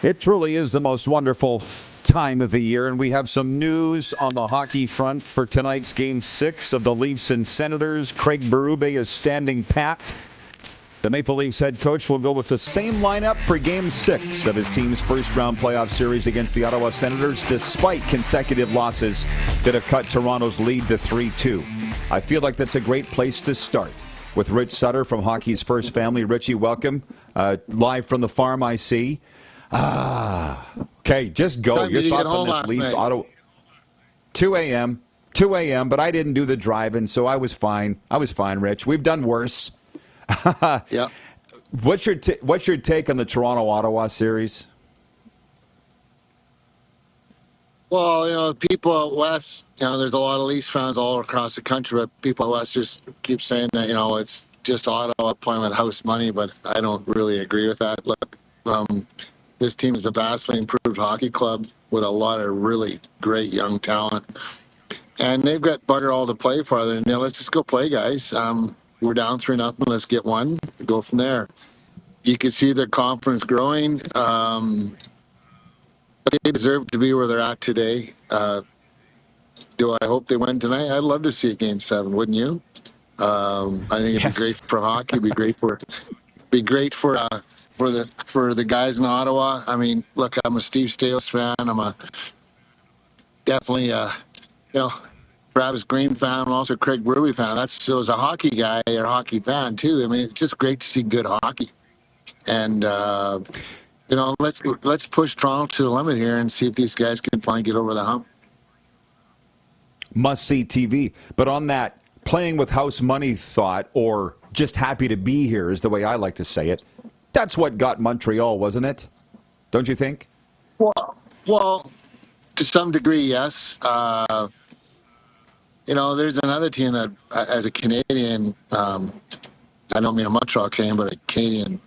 It truly is the most wonderful time of the year, and we have some news on the hockey front for tonight's Game 6 of the Leafs and Senators. Craig Berube is standing pat. The Maple Leafs head coach will go with the same lineup for Game 6 of his team's first-round playoff series against the Ottawa Senators, despite consecutive losses that have cut Toronto's lead to 3-2. I feel like that's a great place to start. With Rich Sutter from Hockey's First Family. Richie, welcome. Live from the farm, I see. Okay, just go. Your thoughts on this Leafs Ottawa? 2 a.m., but I didn't do the driving, so I was fine. Rich. We've done worse. Yeah. What's your take on the Toronto-Ottawa series? Well, people out west, there's a lot of Leafs fans all across the country, but people out west just keep saying that, it's just Ottawa playing with house money, but I don't really agree with that. Look, this team is a vastly improved hockey club with a lot of really great young talent. And they've got bugger all to play for. Let's just go play, guys. We're down 3-0. Let's get one. Go from there. You can see their confidence growing. They deserve to be where they're at today. Do I hope they win tonight? I'd love to see a Game 7, wouldn't you? I think it'd be great for hockey. It'd be great for the guys in Ottawa. I mean, look, I'm a Steve Staios fan. I'm a definitely Travis Green fan. I'm also a Craig Berube fan. So as a hockey guy or hockey fan too. I mean, it's just great to see good hockey. And let's push Toronto to the limit here and see if these guys can finally get over the hump. Must-see TV. But on that playing with house money thought, or just happy to be here is the way I like to say it, that's what got Montreal, wasn't it? Don't you think? Well, to some degree, yes. There's another team that, as a Canadian, I don't mean a Montreal Canadian, but a Canadian,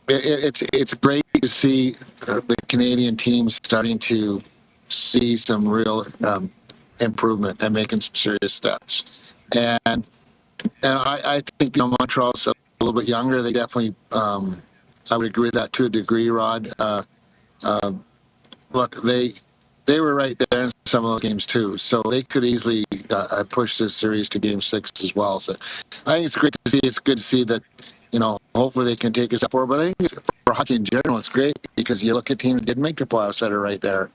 it's great to see the Canadian team starting to see some real improvement and making some serious steps. And I think Montreal's a little bit younger. They definitely, I would agree with that to a degree, Rod. Look, they were right there in some of those games too, so they could easily push this series to Game 6 as well. So I think it's great to see. It's good to see that hopefully they can take a step forward. But I think for hockey in general, it's great because you look at teams that didn't make the playoffs that are right there.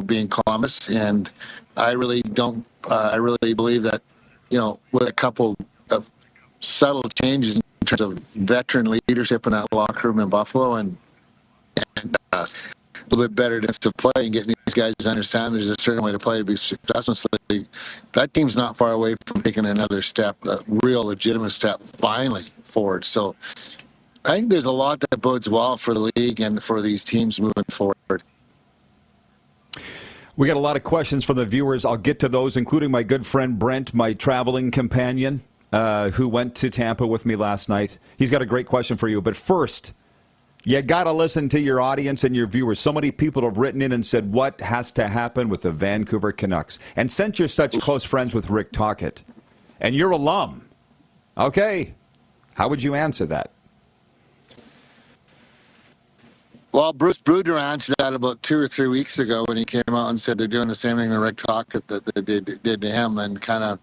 Being Columbus, and I really don't. I really believe that with a couple of subtle changes in terms of veteran leadership in that locker room in Buffalo, and a little bit better defensive play and getting these guys to understand there's a certain way to play to be successful. So that team's not far away from taking another step, a real legitimate step, finally forward. So I think there's a lot that bodes well for the league and for these teams moving forward. We got a lot of questions from the viewers. I'll get to those, including my good friend Brent, my traveling companion, who went to Tampa with me last night. He's got a great question for you. But first, you got to listen to your audience and your viewers. So many people have written in and said, what has to happen with the Vancouver Canucks? And since you're such close friends with Rick Tocchet, and you're alum, okay, how would you answer that? Well, Bruce Bruder answered that about 2 or 3 weeks ago when he came out and said they're doing the same thing to Rick Tocchet that they did to him, and kind of,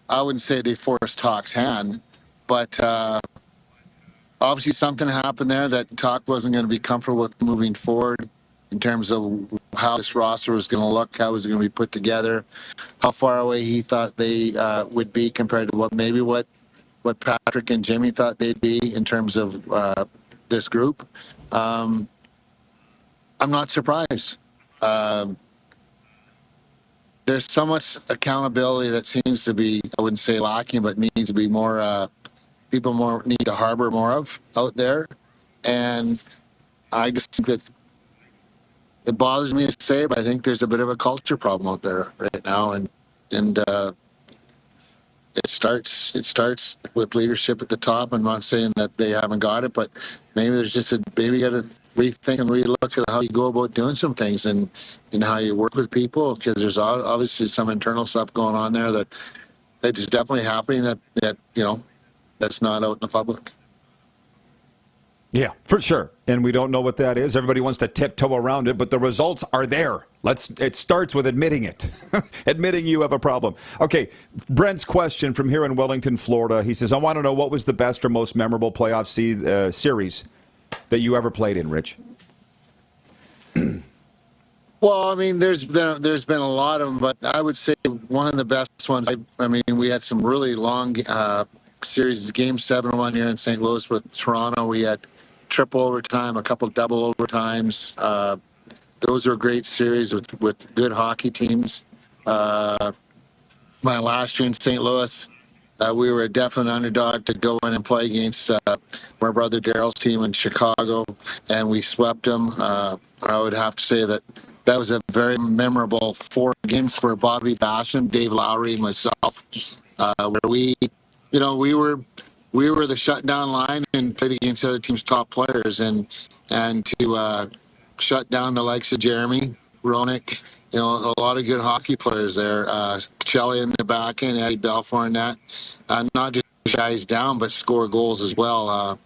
I wouldn't say they forced Tocchet's hand, but obviously something happened there that Tocchet wasn't going to be comfortable with moving forward in terms of how this roster was going to look, how it was going to be put together, how far away he thought they would be compared to what Patrick and Jimmy thought they'd be in terms of this group. I'm not surprised. There's so much accountability that seems to be, I wouldn't say lacking, but needs to be more, people more need to harbor more of out there. And I just think that it bothers me to say, but I think there's a bit of a culture problem out there right now. And it starts with leadership at the top. I'm not saying that they haven't got it, but maybe there's just maybe you got to rethink and relook at how you go about doing some things and how you work with people, because there's obviously some internal stuff going on there that is definitely happening that that's not out in the public. Yeah, for sure. And we don't know what that is. Everybody wants to tiptoe around it, but the results are there. It starts with admitting it. Admitting you have a problem. Okay, Brent's question from here in Wellington, Florida. He says, I want to know what was the best or most memorable playoff series that you ever played in, Rich? Well, I mean, there's been a lot of them, but I would say one of the best ones. I mean, we had some really long series. Game 7 one year in St. Louis with Toronto. We had triple overtime, a couple double overtimes. Those were great series with good hockey teams. My last year in St. Louis, we were a definite underdog to go in and play against my brother Daryl's team in Chicago, and we swept them. I would have to say that was a very memorable 4 games for Bobby Basham, Dave Lowry, and myself, where we were the shutdown line and played against other teams' top players, and to shut down the likes of Jeremy Roenick. A lot of good hockey players there. Shelley in the back end, Eddie Belfour in that. Not just guys down, but score goals as well.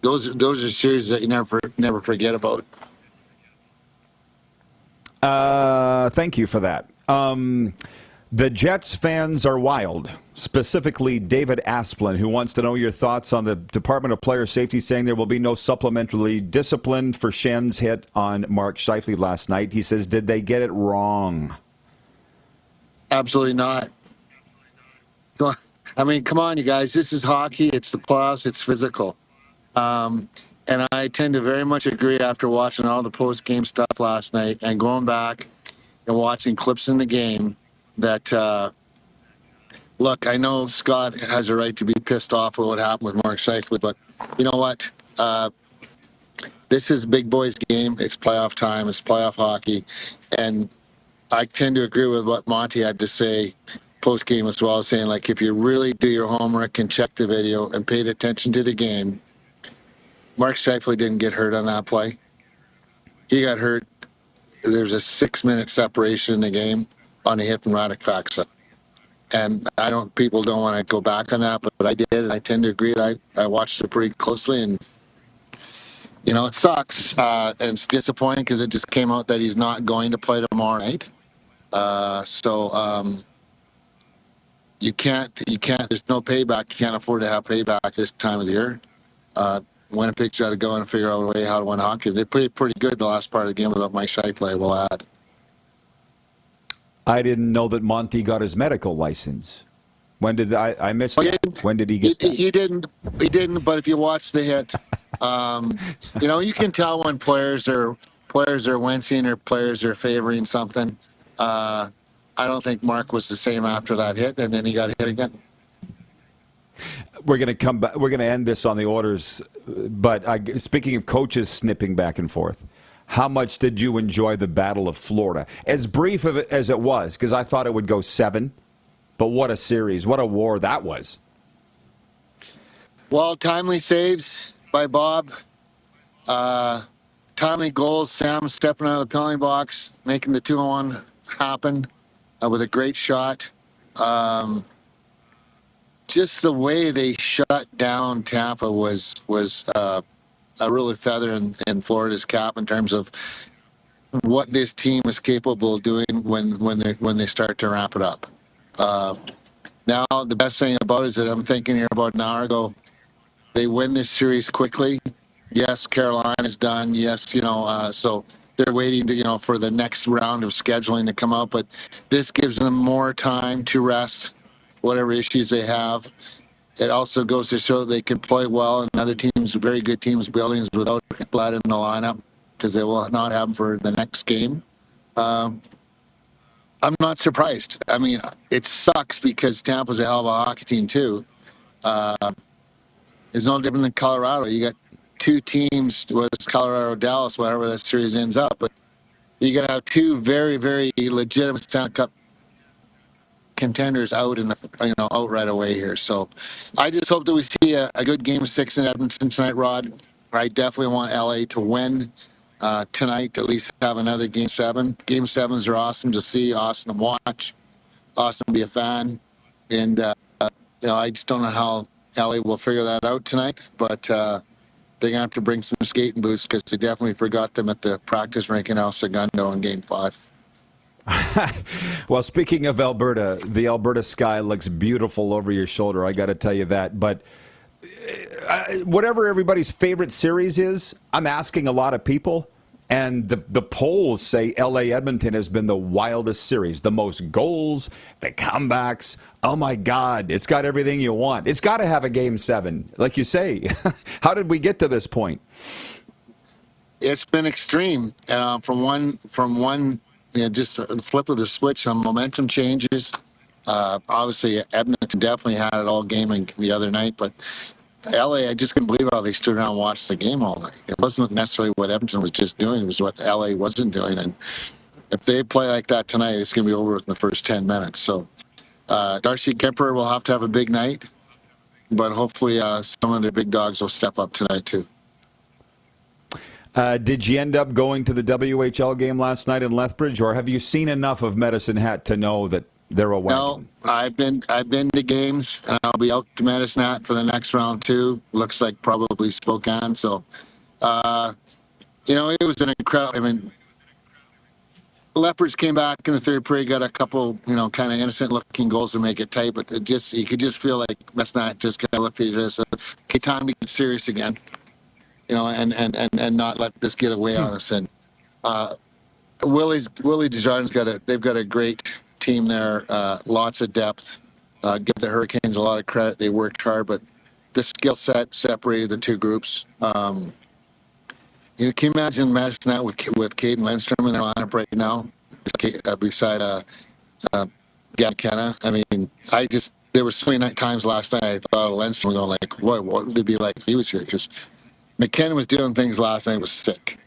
Those are series that you never forget about. Thank you for that. The Jets fans are wild, specifically David Asplin, who wants to know your thoughts on the Department of Player Safety saying there will be no supplementary discipline for Schen's hit on Mark Scheifele last night. He says, did they get it wrong? Absolutely not. I mean, come on, you guys. This is hockey. It's the playoffs. It's physical. And I tend to very much agree after watching all the post-game stuff last night and going back and watching clips in the game that, look, I know Scott has a right to be pissed off with what happened with Mark Scheifele, but you know what? This is big boys game. It's playoff time. It's playoff hockey. And I tend to agree with what Monty had to say post-game as well, saying, like, if you really do your homework and check the video and paid attention to the game, Mark Scheifele didn't get hurt on that play. He got hurt. There's a 6-minute separation in the game on a hit from Radek Faksa. And people don't want to go back on that, but I did. And I tend to agree. I watched it pretty closely, and it sucks. And it's disappointing because it just came out that he's not going to play tomorrow night. So you can't. There's no payback. You can't afford to have payback this time of the year. Winnipeg's got to go and figure out a way how to win hockey. They played pretty good the last part of the game without Mike Scheifele, I will add. I didn't know that Monty got his medical license. When did I miss that? When did he get that? He didn't. But if you watch the hit, you can tell when players are wincing or players are favoring something. I don't think Mark was the same after that hit, and then he got hit again. We're going to come back. We're going to end this on the orders. But speaking of coaches snipping back and forth, how much did you enjoy the Battle of Florida? As brief as it was, because I thought it would go 7. But what a series. What a war that was. Well, timely saves by Bob. Timely goals. Sam stepping out of the penalty box, making the 2-on-1 happen with a great shot. Just the way they shut down Tampa was a really feather in Florida's cap in terms of what this team is capable of doing when they start to ramp it up. Now, the best thing about it is that I'm thinking here about an hour ago, they win this series quickly. Yes, Carolina's done. Yes, so they're waiting to, for the next round of scheduling to come out. But this gives them more time to rest whatever issues they have. It also goes to show they can play well in other teams, very good teams' buildings without Blood in the lineup, because they will not have them for the next game. I'm not surprised. I mean, it sucks because Tampa's a hell of a hockey team, too. It's no different than Colorado. You got 2 teams, whether it's Colorado or Dallas, whatever that series ends up. But you're going to have 2 very, very legitimate Stanley Cup contenders out out right away here. So I just hope that we see a good Game 6 in Edmonton tonight, Rod. I definitely want LA to win tonight, to at least have another Game 7. Game 7s are awesome to see, awesome to watch, awesome to be a fan. And, I just don't know how LA will figure that out tonight. But they're gonna have to bring some skating boots because they definitely forgot them at the practice rink in El Segundo in Game 5. Well, speaking of Alberta, the Alberta sky looks beautiful over your shoulder. I got to tell you that. But whatever everybody's favorite series is, I'm asking a lot of people. And the polls say L.A. Edmonton has been the wildest series, the most goals, the comebacks. Oh, my God, it's got everything you want. It's got to have a Game 7. Like you say, how did we get to this point? It's been extreme. From one, just a flip of the switch on momentum changes. Obviously, Edmonton definitely had it all game the other night, but LA, I just couldn't believe how they stood around and watched the game all night. It wasn't necessarily what Edmonton was just doing; it was what LA wasn't doing. And if they play like that tonight, it's going to be over within the first 10 minutes. So, Darcy Kemper will have to have a big night, but hopefully, some of their big dogs will step up tonight too. Did you end up going to the WHL game last night in Lethbridge, or have you seen enough of Medicine Hat to know that they're a wagon? No, I've been to games, and I'll be out to Medicine Hat for the next round too. Looks like probably Spokane. So, it was an incredible. I mean, Leopards came back in the third period, got a couple, kind of innocent-looking goals to make it tight, but you could just feel like Medicine Hat just kind of looked at each other and said, "Okay, time to get serious again." And not let this get away on us. And Willie Desjardins they've got a great team there, lots of depth. Give the Hurricanes a lot of credit. They worked hard, but the skill set separated the two groups. Can you imagine Madison that with Caden Lindstrom in their lineup right now, beside Gavin Kenna? I mean, there were so many times last night I thought of Lindstrom going like, what would it be like if he was here? Because McKinnon was doing things last night was sick.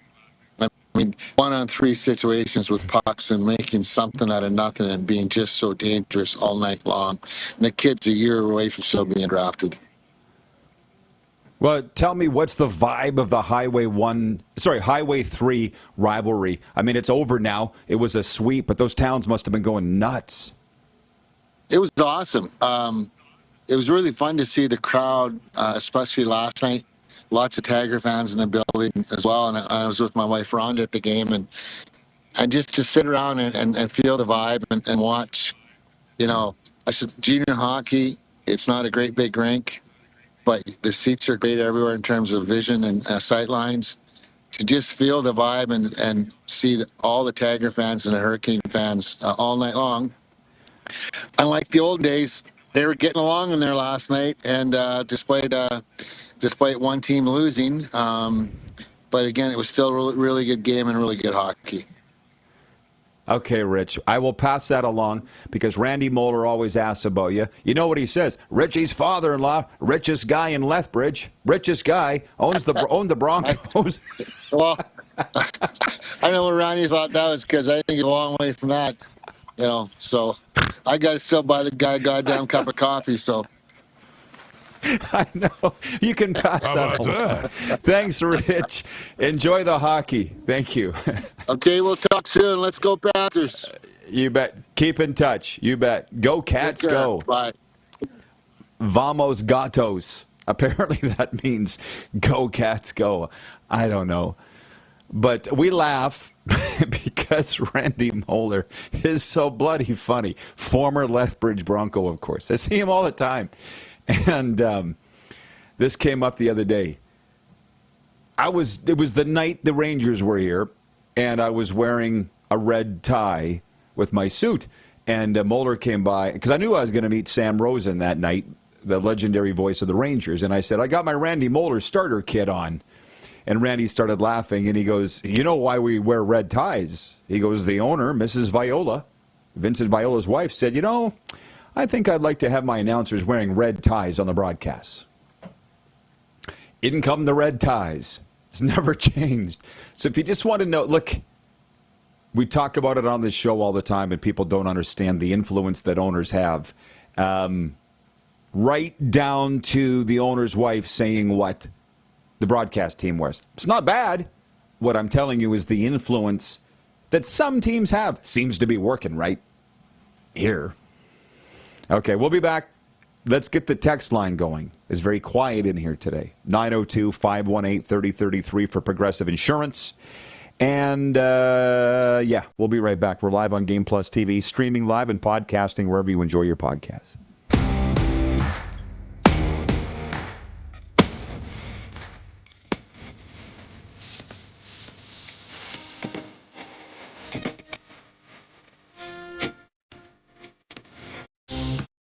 I mean, 1-on-3 situations with pucks and making something out of nothing and being just so dangerous all night long. And the kid's a year away from still being drafted. Well, tell me, what's the vibe of the Highway 3 rivalry? I mean, it's over now. It was a sweep, but those towns must have been going nuts. It was awesome. It was really fun to see the crowd, especially last night. Lots of Tiger fans in the building as well. And I was with my wife, Rhonda, at the game. And just to sit around and feel the vibe and watch, I said, junior hockey, it's not a great big rink, but the seats are great everywhere in terms of vision and sight lines. To just feel the vibe and see all the Tiger fans and the Hurricane fans all night long. Unlike the old days, they were getting along in there last night, and despite one team losing. But again, it was still a really, really good game and really good hockey. Okay, Rich, I will pass that along because Randy Moeller always asks about you. You know what he says? Richie's father-in-law, richest guy in Lethbridge, richest guy, owned the Broncos. Well, I know what Randy thought that was because I think it's a long way from that. So I got to still buy the guy a goddamn cup of coffee, so. I know. You can pass that along. Thanks, Rich. Enjoy the hockey. Thank you. Okay, we'll talk soon. Let's go Panthers. You bet. Keep in touch. You bet. Go Cats, go. Bye. Vamos Gatos. Apparently that means go Cats, go. I don't know. But we laugh because Randy Moeller is so bloody funny. Former Lethbridge Bronco, of course. I see him all the time. And this came up the other day. It was the night the Rangers were here, and I was wearing a red tie with my suit. And Moeller came by, because I knew I was going to meet Sam Rosen that night, the legendary voice of the Rangers. And I said, I got my Randy Moeller starter kit on. And Randy started laughing, and he goes, you know why we wear red ties? He goes, the owner, Mrs. Viola, Vincent Viola's wife, said, I think I'd like to have my announcers wearing red ties on the broadcasts. In come the red ties. It's never changed. So if you just want to know, look, we talk about it on this show all the time, and people don't understand the influence that owners have. Right down to the owner's wife saying what the broadcast team wears. It's not bad. What I'm telling you is the influence that some teams have. Seems to be working right here. Okay, we'll be back Let's get the text line going. It's very quiet in here today. 902-518-3033 for Progressive Insurance. And, we'll be right back. We're live on Game Plus TV, streaming live and podcasting wherever you enjoy your podcasts.